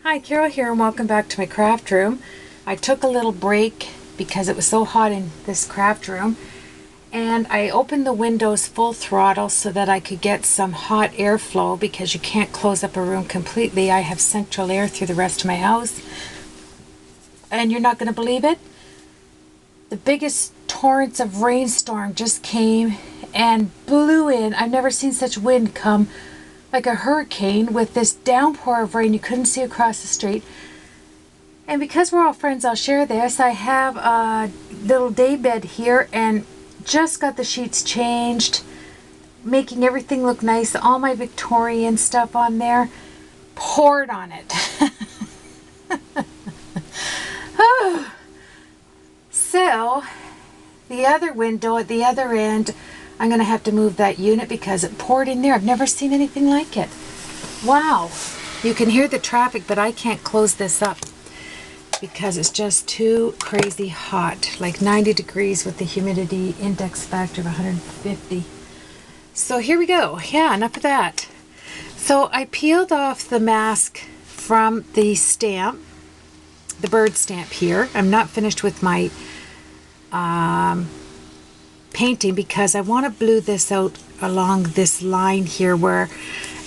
Hi, Carol here, and welcome back to my craft room. I took a little break because it was so hot in this craft room, and I opened the windows full throttle so that I could get some hot airflow because you can't close up a room completely. I have central air through the rest of my house, and you're not going to believe it. The biggest torrents of rainstorm just came and blew in. I've never seen such wind come like a hurricane with this downpour of rain you couldn't see across the street. And because we're all friends, I'll share this. I have a little day bed here and just got the sheets changed, making everything look nice. All my Victorian stuff on there, poured on it. Oh. So the other window at the other end, I'm going to have to move that unit because it poured in there. I've never seen anything like it. Wow. You can hear the traffic, but I can't close this up because it's just too crazy hot, like 90 degrees with the humidity index factor of 150. So here we go. Yeah, enough of that. So I peeled off the mask from the stamp, the bird stamp here. I'm not finished with my painting because I want to blue this out along this line here where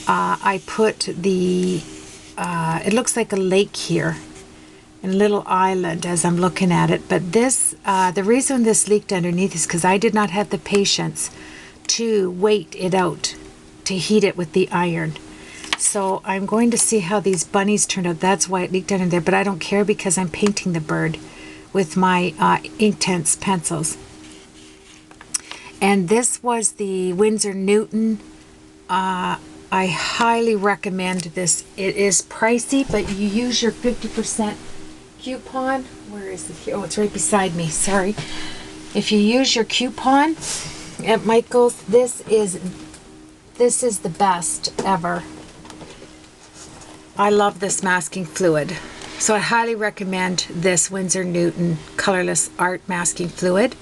I put the it looks like a lake here and a little island as I'm looking at it, but this the reason this leaked underneath is because I did not have the patience to wait it out to heat it with the iron. So I'm going to see how these bunnies turned out. That's why it leaked under there, but I don't care because I'm painting the bird with my Inktense pencils. And this was the Winsor Newton. I highly recommend this. It is pricey, but you use your 50% coupon. Where is it here? Oh, it's right beside me. Sorry. If you use your coupon at Michael's, this is the best ever. I love this masking fluid. So I highly recommend this Winsor Newton colorless art masking fluid.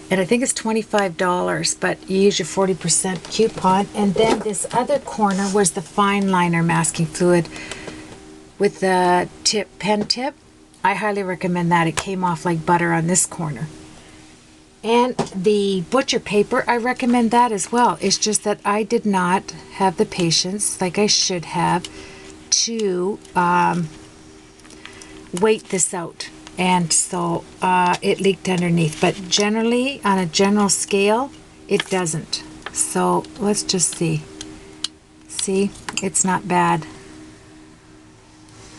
And I think it's $25, but you use your 40% coupon. And then this other corner was the fine liner masking fluid with the pen tip. I highly recommend that. It came off like butter on this corner. And the butcher paper, I recommend that as well. It's just that I did not have the patience, like I should have, to wait this out, and so it leaked underneath, but generally on a general scale it doesn't. So let's just see it's not bad.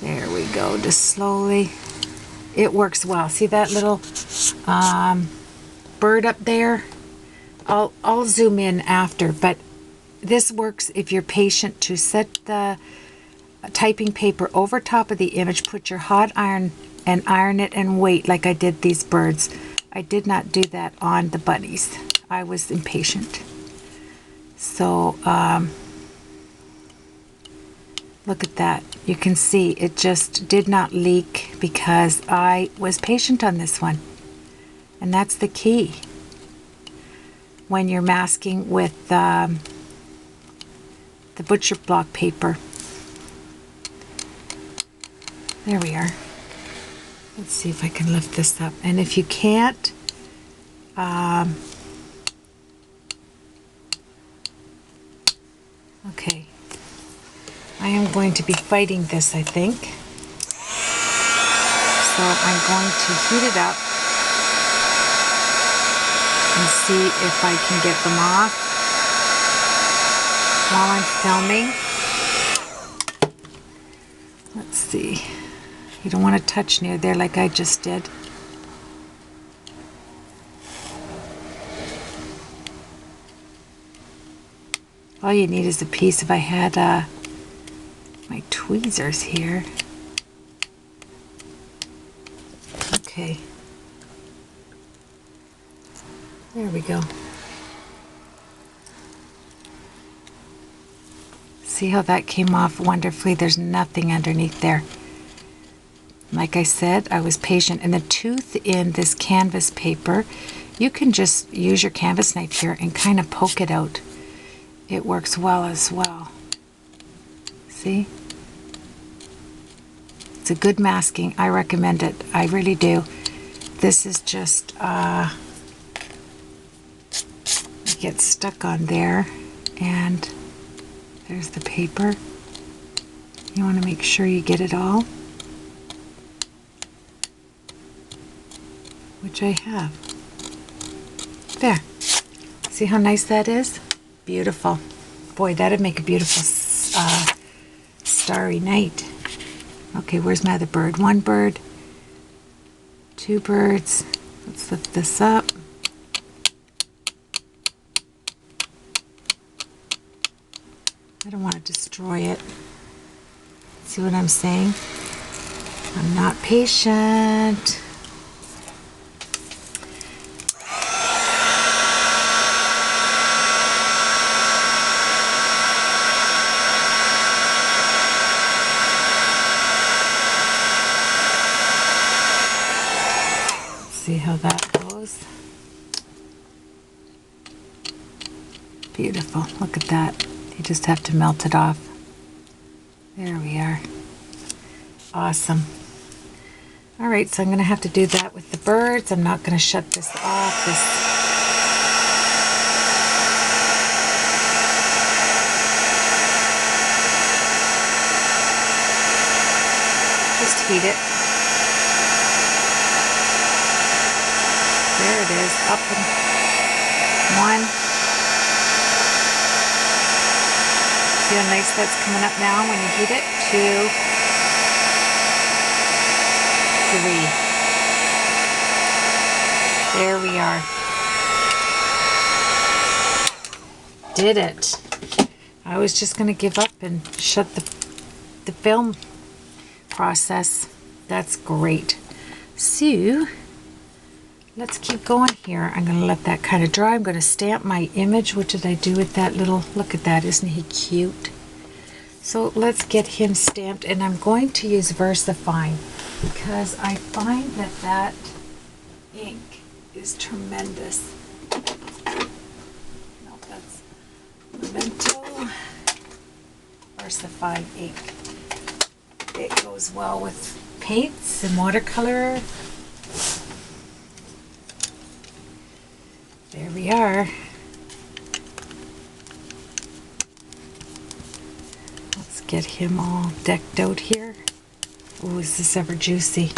There we go, just slowly. It works well. See that little bird up there? I'll zoom in after, but this works if you're patient to set the typing paper over top of the image, put your hot iron and iron it and wait like I did these birds. I did not do that on the bunnies. I was impatient. So look at that. You can see it just did not leak because I was patient on this one. And that's the key when you're masking with the butcher block paper. There we are. Let's see if I can lift this up. And if you can't, okay. I am going to be fighting this, I think. So I'm going to heat it up and see if I can get them off while I'm filming. Let's see. You don't want to touch near there like I just did. All you need is a piece. If I had my tweezers here. Okay. There we go. See how that came off wonderfully? There's nothing underneath there. Like I said, I was patient. And the tooth in this canvas paper, you can just use your canvas knife here and kind of poke it out. It works well as well. See? It's a good masking. I recommend it. I really do. This is just get stuck on there, and there's the paper. You want to make sure you get it all, which I have. There. See how nice that is? Beautiful. Boy, that'd make a beautiful starry night. Okay, where's my other bird? One bird, two birds. Let's lift this up. I don't want to destroy it. See what I'm saying? I'm not patient. See how that goes? Beautiful. Look at that. You just have to melt it off. There we are. Awesome. All right, so I'm going to have to do that with the birds. I'm not going to shut this off. Just heat it. There it is, up in one. See how nice that's coming up now when you heat it? 2, 3. There we are. Did it. I was just going to give up and shut the film process. That's great. So, let's keep going here. I'm going to let that kind of dry. I'm going to stamp my image. What did I do with that little... Look at that. Isn't he cute? So let's get him stamped. And I'm going to use VersaFine because I find that ink is tremendous. No, that's Memento VersaFine ink. It goes well with paints and watercolor. There we are. Let's get him all decked out here. Oh, is this ever juicy?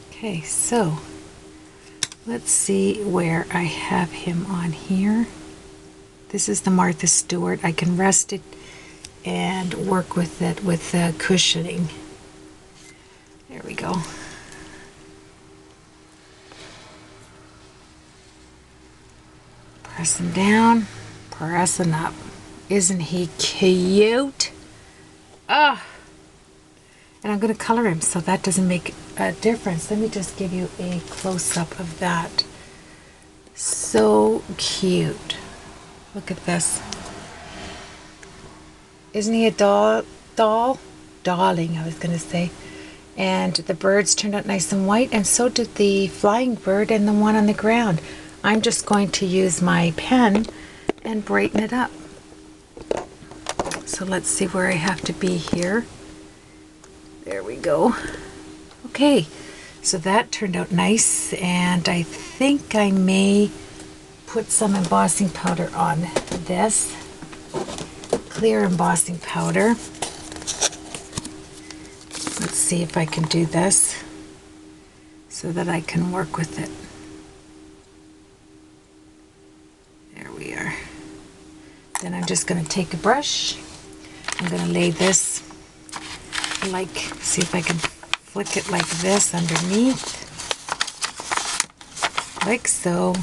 Okay, so let's see where I have him on here. This is the Martha Stewart. I can rest it and work with it with cushioning. There we go. Pressing down, pressing up. Isn't he cute? Ah! And I'm going to color him so that doesn't make a difference. Let me just give you a close-up of that. So cute. Look at this. Isn't he a darling, I was going to say. And the birds turned out nice and white, and so did the flying bird and the one on the ground. I'm just going to use my pen and brighten it up. So let's see where I have to be here. There we go. Okay, so that turned out nice, and I think I may put some embossing powder on this. Clear embossing powder. Let's see if I can do this so that I can work with it. There we are. Then I'm just going to take a brush. I'm going to lay this see if I can flick it like this underneath. Like so.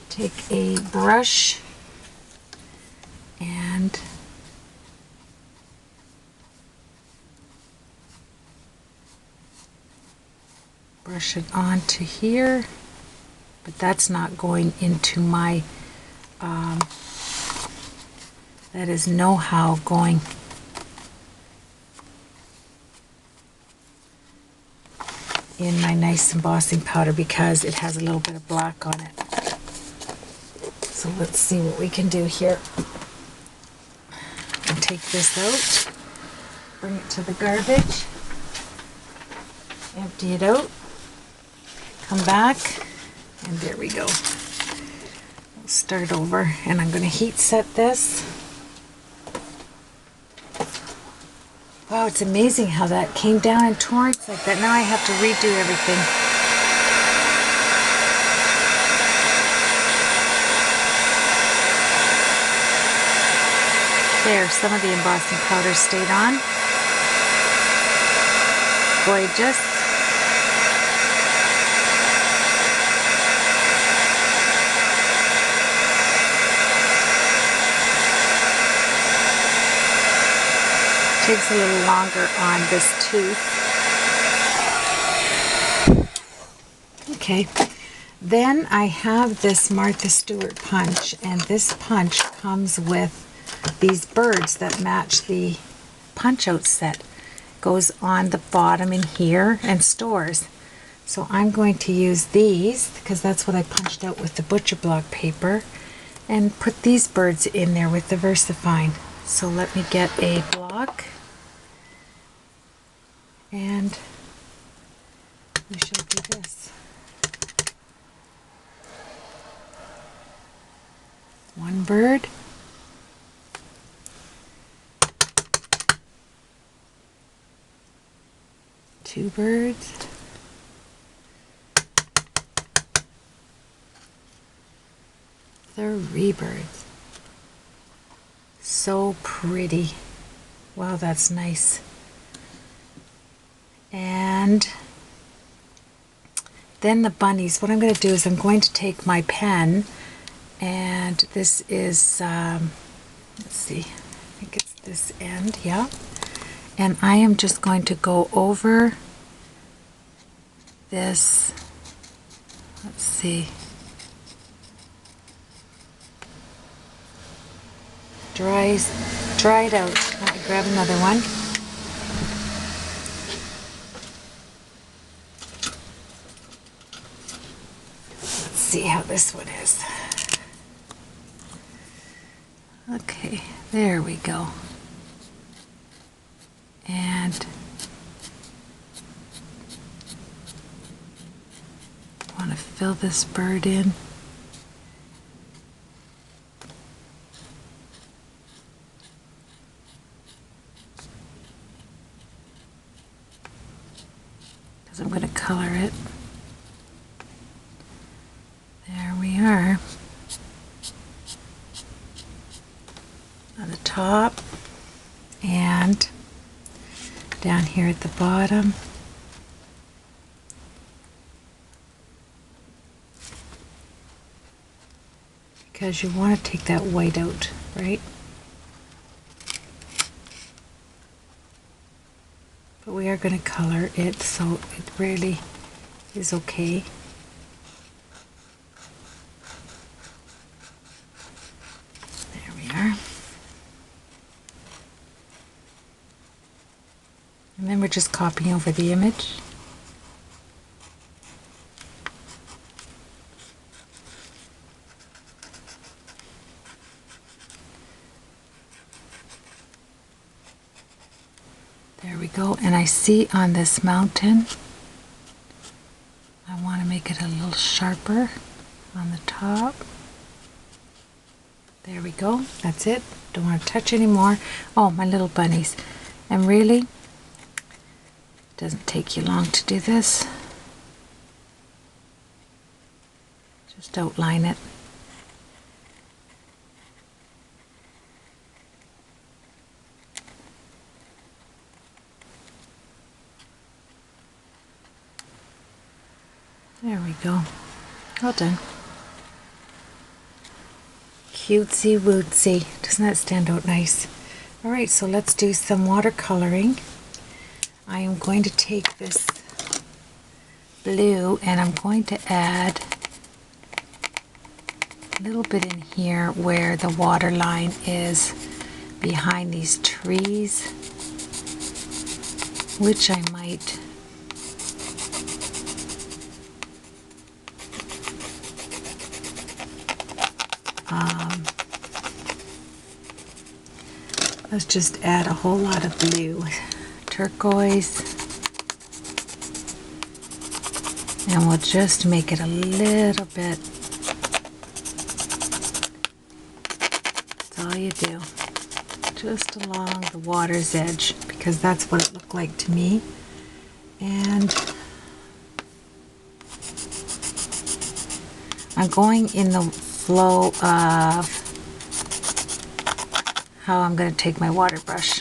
Take a brush and brush it onto here, but that's not going into my that is know-how going in my nice embossing powder because it has a little bit of black on it. So let's see what we can do here. And take this out. bring it to the garbage, empty it out, come back, and there we go. We'll start over, and I'm going to heat set this. Wow, it's amazing how that came down in torrents like that. Now I have to redo everything. There, some of the embossing powder stayed on. Gorgeous. Takes a little longer on this tooth. Okay, then I have this Martha Stewart punch, and this punch comes with these birds that match the punch out set. Goes on the bottom in here and stores. So I'm going to use these because that's what I punched out with the butcher block paper, and put these birds in there with the VersaFine. So let me get a block, and we shall do this. One bird. Two birds. Three birds. So pretty. Wow, that's nice. And then the bunnies. What I'm going to do is I'm going to take my pen, and this is, let's see, I think it's this end, yeah. And I am just going to go over this, let's see, dried out. Let me grab another one. Let's see how this one is. Okay, there we go. And I want to fill this bird in. Because I'm going to color it. There we are. On the top, and down here at the bottom. Because you want to take that white out, right? But we are going to color it, so it really is okay. There we are. And then we're just copying over the image. There we go. And I see on this mountain, I want to make it a little sharper on the top. There we go. That's it. Don't want to touch anymore. Oh, my little bunnies. And really, doesn't take you long to do this. Just outline it. There we go. All done. Cutesy wootsy. Doesn't that stand out nice? Alright, so let's do some watercoloring. I am going to take this blue and I'm going to add a little bit in here where the water line is behind these trees, which I might let's just add a whole lot of blue. turquoise. And we'll just make it a little bit. That's all you do. Just along the water's edge, because that's what it looked like to me. And I'm going in the flow of how I'm going to take my water brush.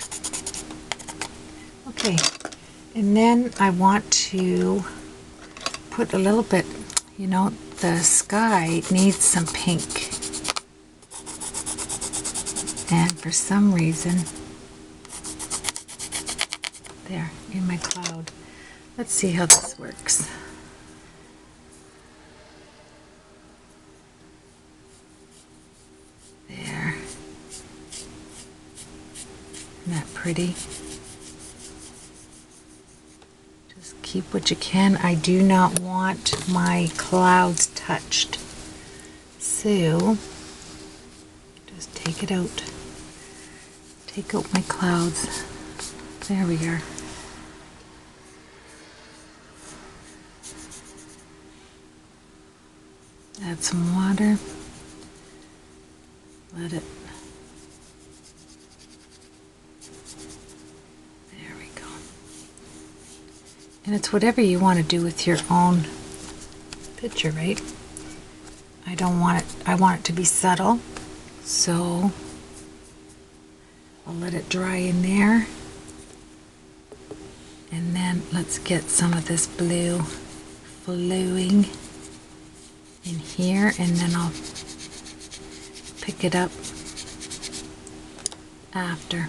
Okay, and then I want to put a little bit, you know, the sky needs some pink. And for some reason, there, in my cloud. Let's see how this works. There. Isn't that pretty? Just keep what you can. I do not want my clouds touched. So, just take it out. Take out my clouds. There we are. Add some water. Let it. There we go. And it's whatever you want to do with your own picture, right? I don't want it, I want it to be subtle. So I'll let it dry in there. And then let's get some of this blue flowing in here, and then I'll pick it up after.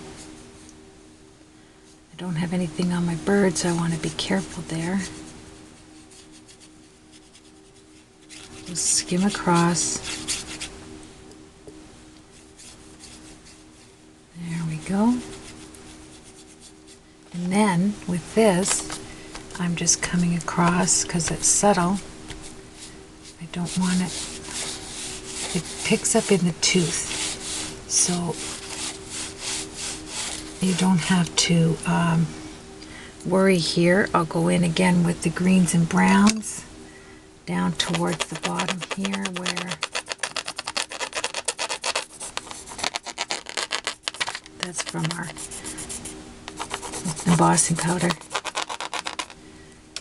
I don't have anything on my bird, so I want to be careful there. Just skim across. There we go. And then with this, I'm just coming across because it's subtle. I don't want it. It picks up in the tooth, so you don't have to worry here. I'll go in again with the greens and browns down towards the bottom here where that's from our embossing powder.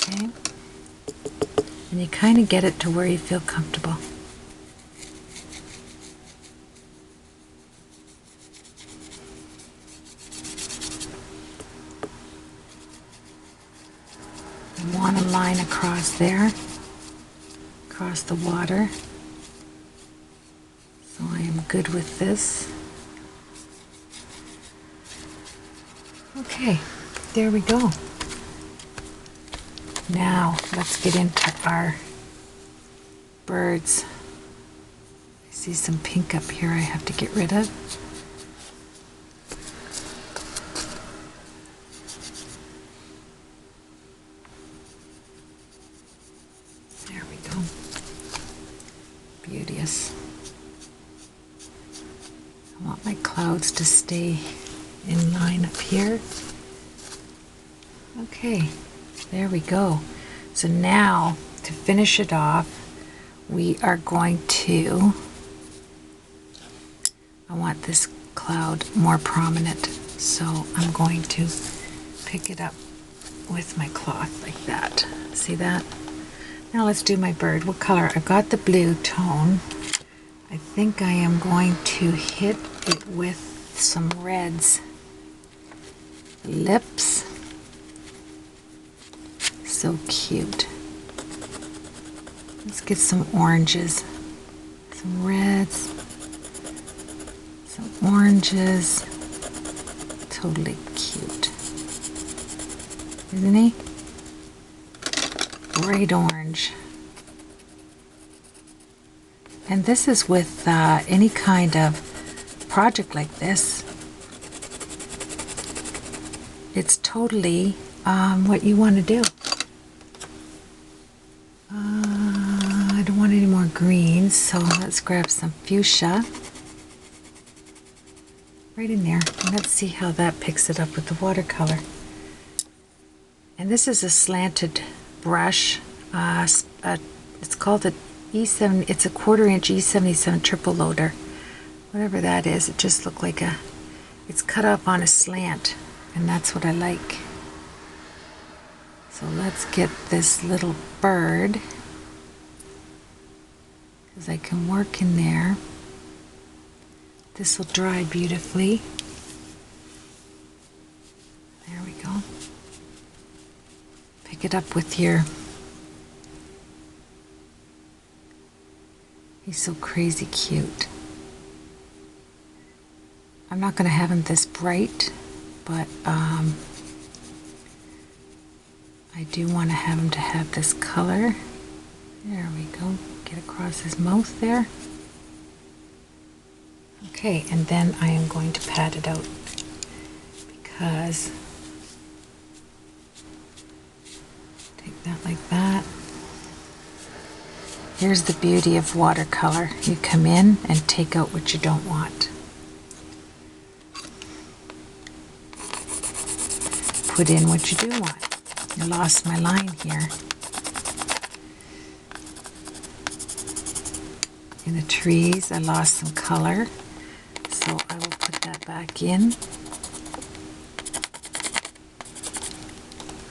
Okay, and you kind of get it to where you feel comfortable. You want a line across there, across the water. So I am good with this. Okay, there we go. Now let's get into our birds. I see some pink up here I have to get rid of. There we go. Beauteous. I want my clouds to stay in line up here. Okay, there we go. So now to finish it off, we are going to, I want this cloud more prominent, so I'm going to pick it up with my cloth like that. See that? Now let's do my bird. What color? I've got the blue tone. I think I am going to hit it with some reds. Lips. So cute. Let's get some oranges. Some reds. Some oranges. Totally cute. Isn't he? Bright orange. And this is with any kind of project like this. It's totally what you want to do. I don't want any more greens, so let's grab some fuchsia. Right in there. And let's see how that picks it up with the watercolor. And this is a slanted brush. It's called a E7. It's a 1/4 inch E77 triple loader. Whatever that is, it just looked like it's cut up on a slant, and that's what I like. So let's get this little bird, because I can work in there. This will dry beautifully. There we go. Pick it up with your... He's so crazy cute. I'm not going to have him this bright, but I do want to have him to have this color. There we go. Get across his mouth there. Okay, and then I am going to pat it out, because take that like that. Here's the beauty of watercolor. You come in and take out what you don't want. Put in what you do want. I lost my line here. In the trees, I lost some color, so I will put that back in.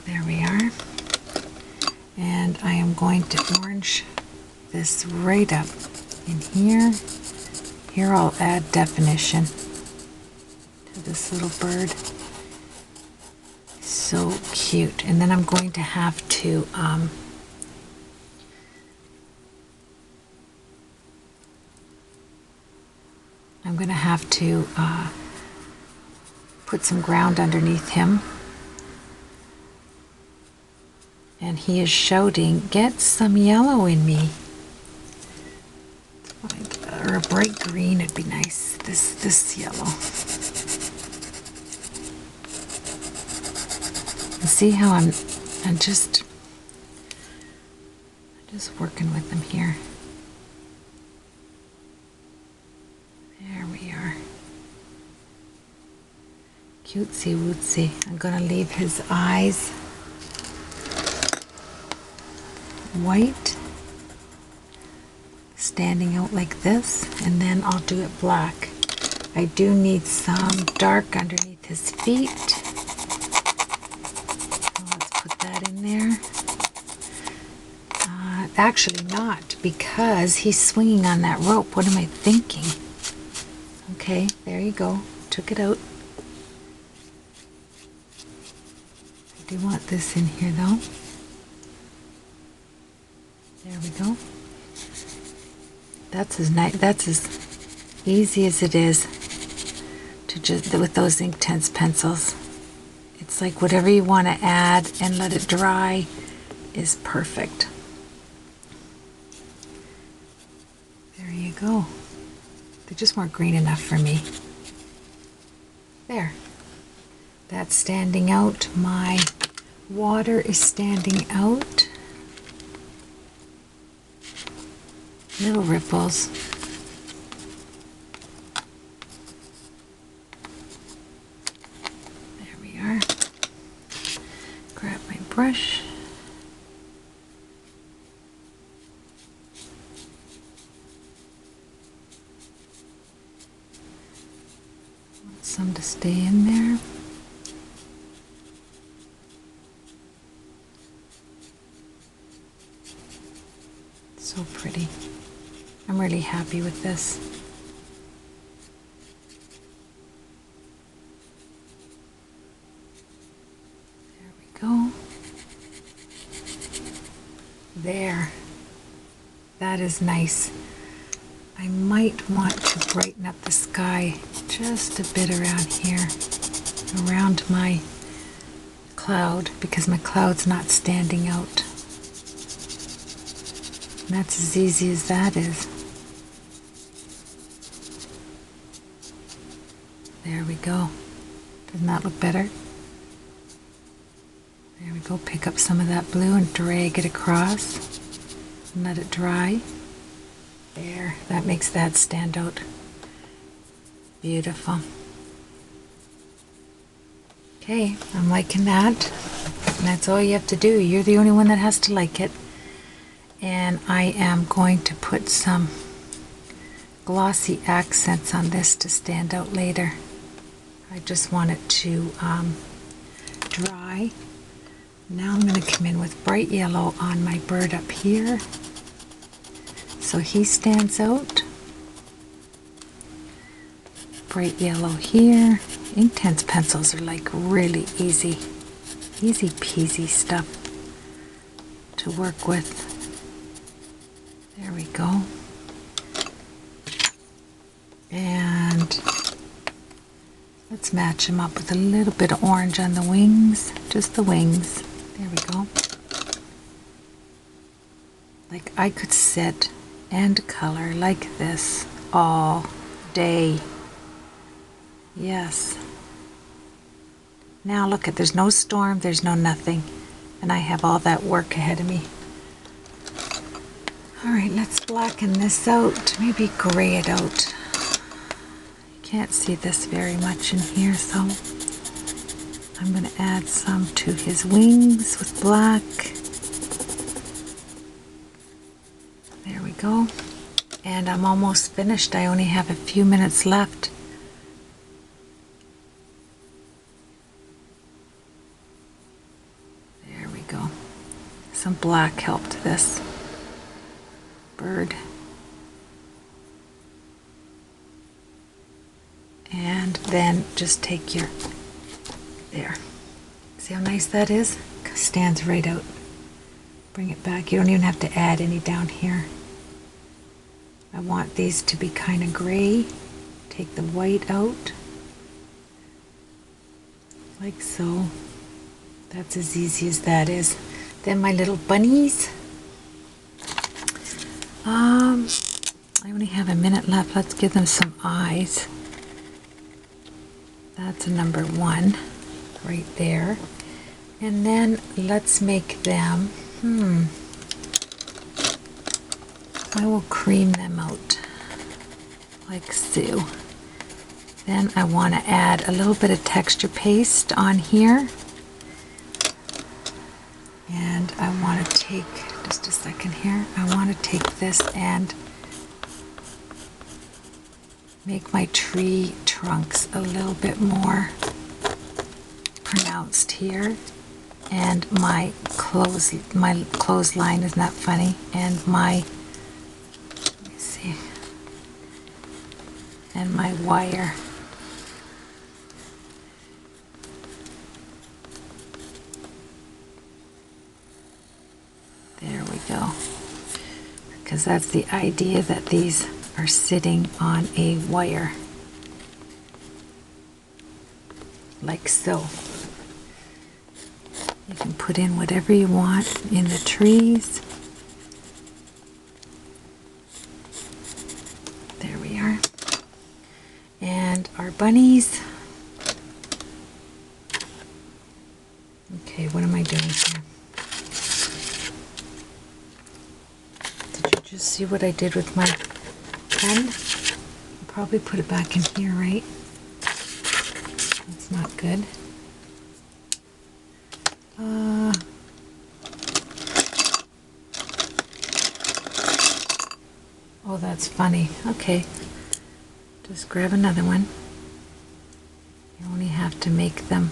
There we are. And I am going to orange this right up in here. Here I'll add definition to this little bird. So cute. And then I'm going to have to put some ground underneath him. And he is shouting, "Get some yellow in me." Or a bright green would be nice. This yellow. And see how I'm just working with them here. There we are. Cutesy wootsy. I'm going to leave his eyes white, standing out like this, and then I'll do it black. I do need some dark underneath his feet. So let's put that in there. Actually not, because he's swinging on that rope. What am I thinking? Okay, there you go. Took it out. I do want this in here though. There we go. That's as nice. That's as easy as it is to just with those Inktense pencils. It's like whatever you want to add and let it dry is perfect. There you go. They just weren't green enough for me. There. That's standing out. My water is standing out. Little ripples. There we are. Grab my brush. Want some to stay in there. So pretty. I'm really happy with this. There we go. There. That is nice. I might want to brighten up the sky just a bit around here, around my cloud, because my cloud's not standing out. And that's as easy as that is. There we go. Doesn't that look better? There we go. Pick up some of that blue and drag it across and let it dry. There. That makes that stand out. Beautiful. Okay, I'm liking that. and that's all you have to do. You're the only one that has to like it. And I am going to put some glossy accents on this to stand out later. I just want it to dry. Now I'm going to come in with bright yellow on my bird up here, so he stands out. Bright yellow here. Inktense pencils are like really easy peasy stuff to work with. There we go. And let's match them up with a little bit of orange on the wings, just the wings. There we go. Like I could sit and color like this all day. Yes. Now look at, there's no storm, there's no nothing, and I have all that work ahead of me. All right, let's blacken this out, maybe gray it out. You can't see this very much in here, so I'm going to add some to his wings with black. There we go. And I'm almost finished. I only have a few minutes left. There we go. Some black helped this bird. And then just take your, there. See how nice that is? Stands right out. Bring it back. You don't even have to add any down here. I want these to be kind of gray. Take the white out. Like so. That's as easy as that is. Then my little bunnies. I only have a minute left. Let's give them some eyes. That's a number 1 right there. And then let's make them, I will cream them out like so. Then I want to add a little bit of texture paste on here. And I want to take, just a second here, I want to take this and make my tree trunks a little bit more pronounced here. And my clothesline, isn't that funny? And my, let me see, and my wire. There we go. Because that's the idea, that these are sitting on a wire. Like so. You can put in whatever you want in the trees. There we are. And our bunnies. Okay, what am I doing here? Did you just see what I did with my pen? I'll probably put it back in here, right? That's not good. Oh, that's funny. Okay, just grab another one. You only have to make them